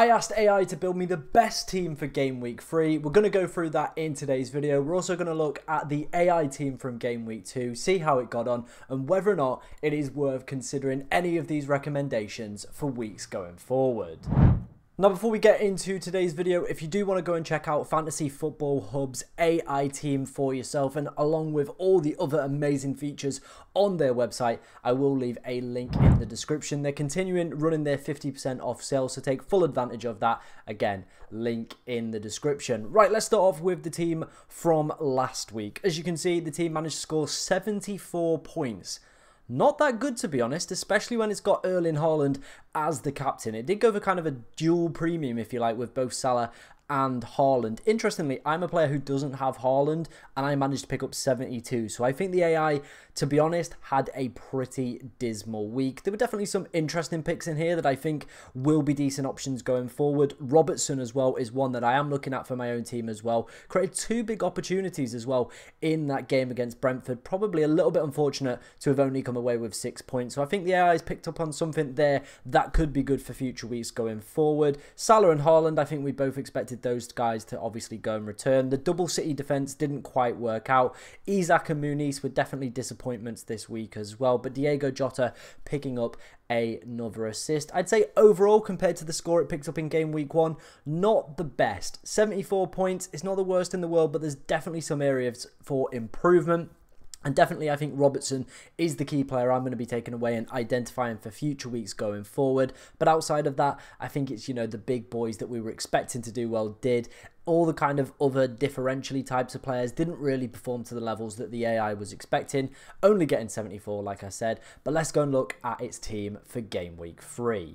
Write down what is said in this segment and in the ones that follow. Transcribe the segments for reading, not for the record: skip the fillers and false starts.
I asked AI to build me the best team for Game Week 3. We're going to go through that in today's video. We're also going to look at the AI team from Game Week 2, see how it got on, and whether or not it is worth considering any of these recommendations for weeks going forward. Now, before we get into today's video, if you do want to go and check out Fantasy Football Hub's AI team for yourself, and along with all the other amazing features on their website, I will leave a link in the description. They're continuing running their 50% off sale, so take full advantage of that. Again, link in the description. Right, let's start off with the team from last week. As you can see, the team managed to score 74 points. Not that good, to be honest, especially when it's got Erling Haaland as the captain. It did go for kind of a dual premium, if you like, with both Salah and Haaland. Interestingly, I'm a player who doesn't have Haaland, and I managed to pick up 72. So I think the AI, to be honest, had a pretty dismal week. There were definitely some interesting picks in here that I think will be decent options going forward. Robertson as well is one that I am looking at for my own team as well. Created two big opportunities as well in that game against Brentford. Probably a little bit unfortunate to have only come away with 6 points. So I think the AI has picked up on something there that could be good for future weeks going forward. Salah and Haaland, I think we both expected those guys to obviously go and return. The double City defense didn't quite work out. Isak and Muniz were definitely disappointments this week as well, but Diego Jota picking up another assist. I'd say overall, compared to the score it picked up in game week 1, not the best. 74 points is not the worst in the world, but there's definitely some areas for improvement. And definitely, I think Robertson is the key player I'm going to be taking away and identifying for future weeks going forward. But outside of that, I think it's, you know, the big boys that we were expecting to do well did. All the kind of other differentially types of players didn't really perform to the levels that the AI was expecting, only getting 74, like I said. But let's go and look at its team for game week 3.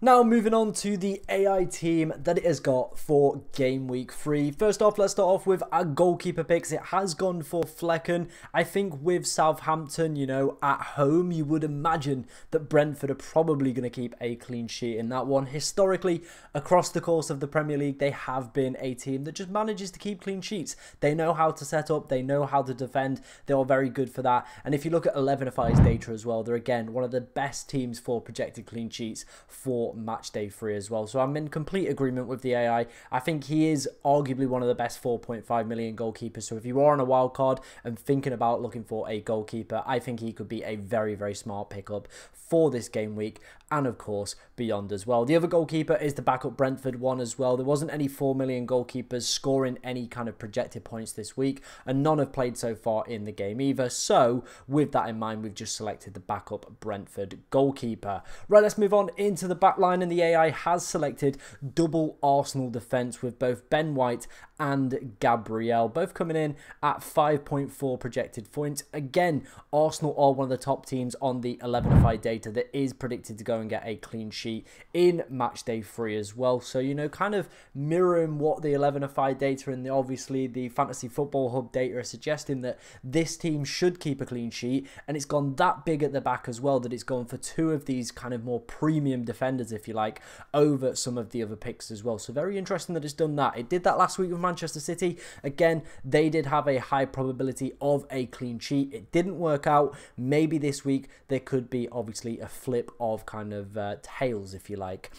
Now, moving on to the AI team that it has got for game week 3. First off, let's start off with our goalkeeper picks. It has gone for Flecken. I think with Southampton, you know, at home, you would imagine that Brentford are probably going to keep a clean sheet in that one. Historically, across the course of the Premier League, they have been a team that just manages to keep clean sheets. They know how to set up. They know how to defend. They are very good for that. And if you look at 11FI's data as well, they're, again, one of the best teams for projected clean sheets for match day 3 as well. So I'm in complete agreement with the AI. I think he is arguably one of the best 4.5 million goalkeepers. So if you are on a wild card and thinking about looking for a goalkeeper, I think he could be a very, very smart pickup for this game week, and of course beyond as well. The other goalkeeper is the backup Brentford one as well. There wasn't any 4 million goalkeepers scoring any kind of projected points this week, and none have played so far in the game either. So with that in mind, we've just selected the backup Brentford goalkeeper. Right, let's move on into the back line, and the AI has selected double Arsenal defence with both Ben White and Gabriel, both coming in at 5.4 projected points. Again, Arsenal are one of the top teams on the 11FI data that is predicted to go and get a clean sheet in match day 3 as well. So, you know, kind of mirroring what the 11FI data and obviously the Fantasy Football Hub data are suggesting, that this team should keep a clean sheet, and it's gone that big at the back as well that it's gone for two of these kind of more premium defenders, if you like, over some of the other picks as well. So very interesting that it's done that. It did that last week with Manchester City. Again, they did have a high probability of a clean sheet. It didn't work out. Maybe this week there could be obviously a flip of kind of tails, if you like.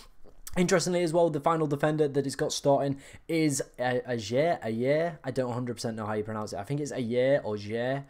Interestingly as well, the final defender that it's got starting is Ayer. I don't 100% know how you pronounce it. I think it's Ayer or Ayer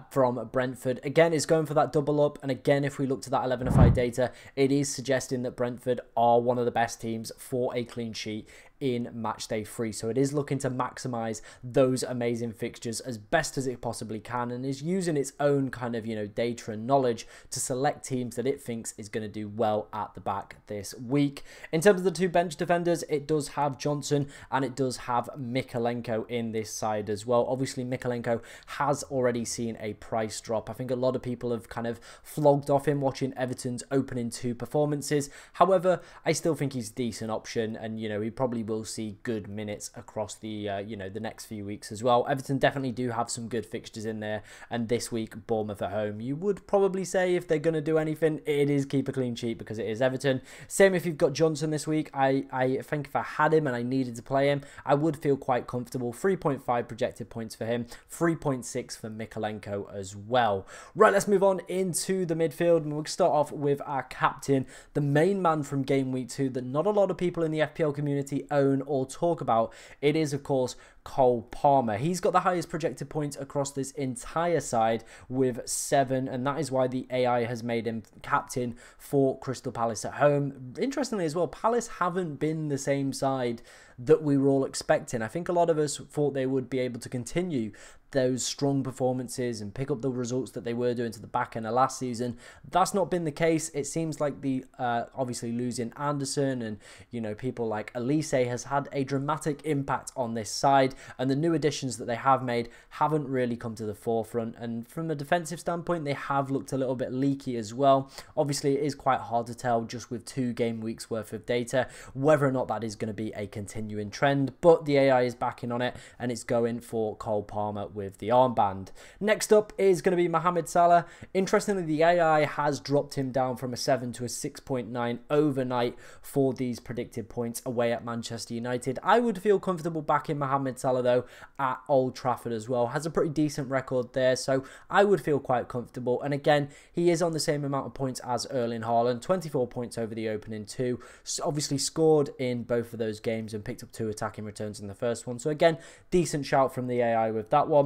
from Brentford. Again, it's going for that double up. And again, if we look to that 11FI data, it is suggesting that Brentford are one of the best teams for a clean sheet in match day 3. So it is looking to maximize those amazing fixtures as best as it possibly can, and is using its own kind of, you know, data and knowledge to select teams that it thinks is going to do well at the back this week. In terms of the two bench defenders, it does have Johnson and it does have Mykolenko in this side as well. Obviously, Mykolenko has already seen a price drop. I think a lot of people have kind of flogged off him watching Everton's opening 2 performances. However, I still think he's a decent option, and, you know, he probably will will see good minutes across the the next few weeks as well. Everton definitely do have some good fixtures in there, and this week Bournemouth at home. You would probably say if they're going to do anything, it is keep a clean sheet because it is Everton. Same if you've got Johnson this week. I think if I had him and I needed to play him, I would feel quite comfortable. 3.5 projected points for him, 3.6 for Mykolenko as well. Right, let's move on into the midfield, and we'll start off with our captain, the main man from game week 2 that not a lot of people in the FPL community own or talk about. It is, of course, Cole Palmer. He's got the highest projected points across this entire side with 7, and that is why the AI has made him captain for Crystal Palace at home. Interestingly as well, Palace haven't been the same side that we were all expecting. I think a lot of us thought they would be able to continue those strong performances and pick up the results that they were doing to the back end of last season. That's not been the case. It seems like the obviously losing Anderson and people like Elise has had a dramatic impact on this side, and the new additions that they have made haven't really come to the forefront, and from a defensive standpoint they have looked a little bit leaky as well. Obviously it is quite hard to tell just with 2 game weeks worth of data whether or not that is going to be a continuing trend, but the AI is backing on it and it's going for Cole Palmer with the armband. Next up is going to be Mohamed Salah. Interestingly, the AI has dropped him down from a 7 to a 6.9 overnight for these predicted points away at Manchester United. I would feel comfortable backing Mohamed Salah though at Old Trafford as well. Has a pretty decent record there, so I would feel quite comfortable. And again, he is on the same amount of points as Erling Haaland, 24 points over the opening 2. Obviously scored in both of those games and picked up 2 attacking returns in the first one. So again, decent shout from the AI with that one.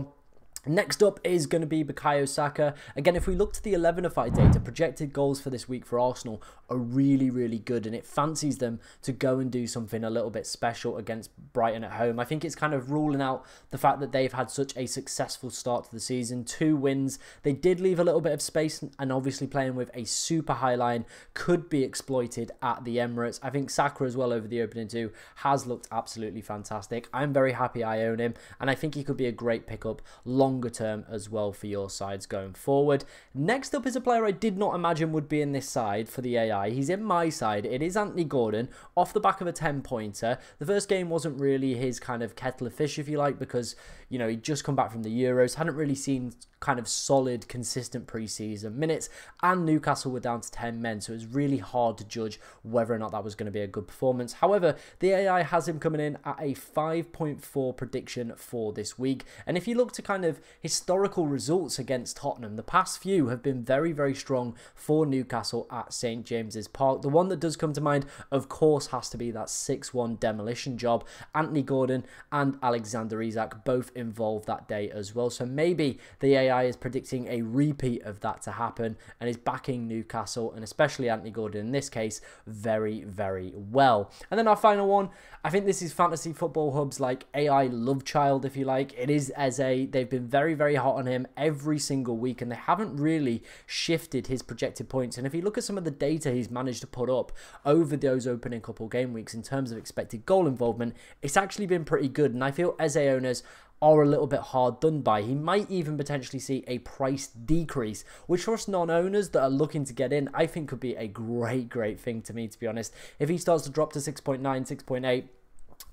Next up is going to be Bukayo Saka. Again, if we look to the 11ify data, projected goals for this week for Arsenal are really, really good, and it fancies them to go and do something a little bit special against Brighton at home. I think it's kind of ruling out the fact that they've had such a successful start to the season. 2 wins. They did leave a little bit of space, and obviously playing with a super high line could be exploited at the Emirates. I think Saka as well over the opening 2 has looked absolutely fantastic. I'm very happy I own him, and I think he could be a great pickup longer term as well for your sides going forward. Next up is a player I did not imagine would be in this side for the AI. He's in my side. It is Anthony Gordon off the back of a 10-pointer. The first game wasn't really his kind of kettle of fish, if you like, because he'd just come back from the Euros, hadn't really seen kind of solid, consistent pre-season minutes, and Newcastle were down to 10 men, so it was really hard to judge whether or not that was going to be a good performance. However, the AI has him coming in at a 5.4 prediction for this week, and if you look to kind of historical results against Tottenham, the past few have been very, very strong for Newcastle at St James's Park. The one that does come to mind, of course, has to be that 6-1 demolition job. Anthony Gordon and Alexander Isak both involved that day as well, so maybe the AI is predicting a repeat of that to happen and is backing Newcastle, and especially Anthony Gordon in this case, very, very well. And then our final one, I think this is Fantasy Football Hub's like AI love child, if you like. It is Eze. They've been very, very hot on him every single week, and they haven't really shifted his projected points. And if you look at some of the data he's managed to put up over those opening couple game weeks in terms of expected goal involvement, it's actually been pretty good, and I feel Eze owners are a little bit hard done by. He might even potentially see a price decrease, which for us non-owners that are looking to get in, I think could be a great thing to me, to be honest. If he starts to drop to 6.9, 6.8,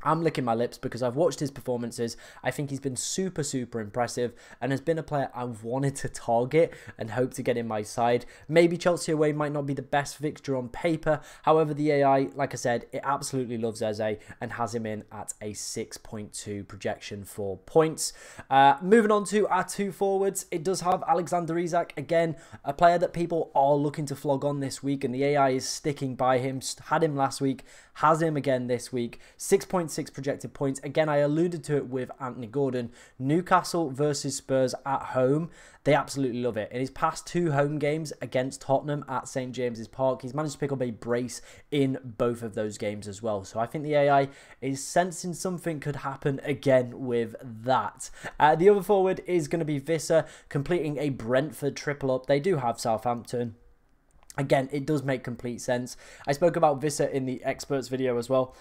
I'm licking my lips because I've watched his performances. I think he's been super impressive and has been a player I've wanted to target and hope to get in my side. Maybe Chelsea away might not be the best fixture on paper. However, the AI, like I said, it absolutely loves Eze and has him in at a 6.2 projection for points. Moving on to our 2 forwards, it does have Alexander Isak. Again, a player that people are looking to flog on this week, and the AI is sticking by him. Had him last week, has him again this week. 6.6 projected points. Again, I alluded to it with Anthony Gordon. Newcastle versus Spurs at home. They absolutely love it. In his past 2 home games against Tottenham at St James's Park, he's managed to pick up a brace in both of those games as well. So I think the AI is sensing something could happen again with that. The other forward is going to be Visser, completing a Brentford triple up. They do have Southampton. Again, it does make complete sense. I spoke about Visser in the experts video as well.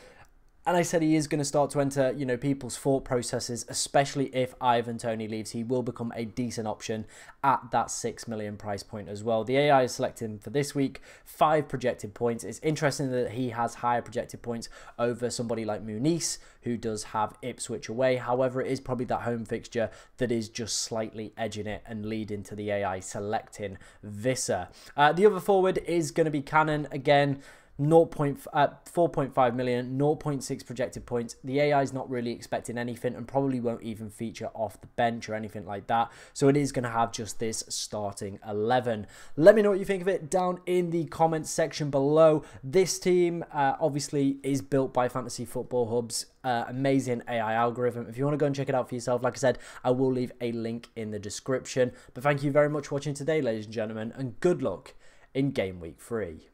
And I said he is going to start to enter, you know, people's thought processes, especially if Ivan Toney leaves. He will become a decent option at that 6 million price point as well. The AI is selecting for this week 5 projected points. It's interesting that he has higher projected points over somebody like Muniz, who does have Ipswich away. However, it is probably that home fixture that is just slightly edging it and leading to the AI selecting Visser. The other forward is going to be Cannon again. 4.5 million, 0.6 projected points. The AI is not really expecting anything and probably won't even feature off the bench or anything like that. So it is going to have just this starting 11. Let me know what you think of it down in the comments section below. This team obviously is built by Fantasy Football Hub's amazing AI algorithm. If you want to go and check it out for yourself, like I said, I will leave a link in the description. But thank you very much for watching today, ladies and gentlemen, and good luck in game week 3.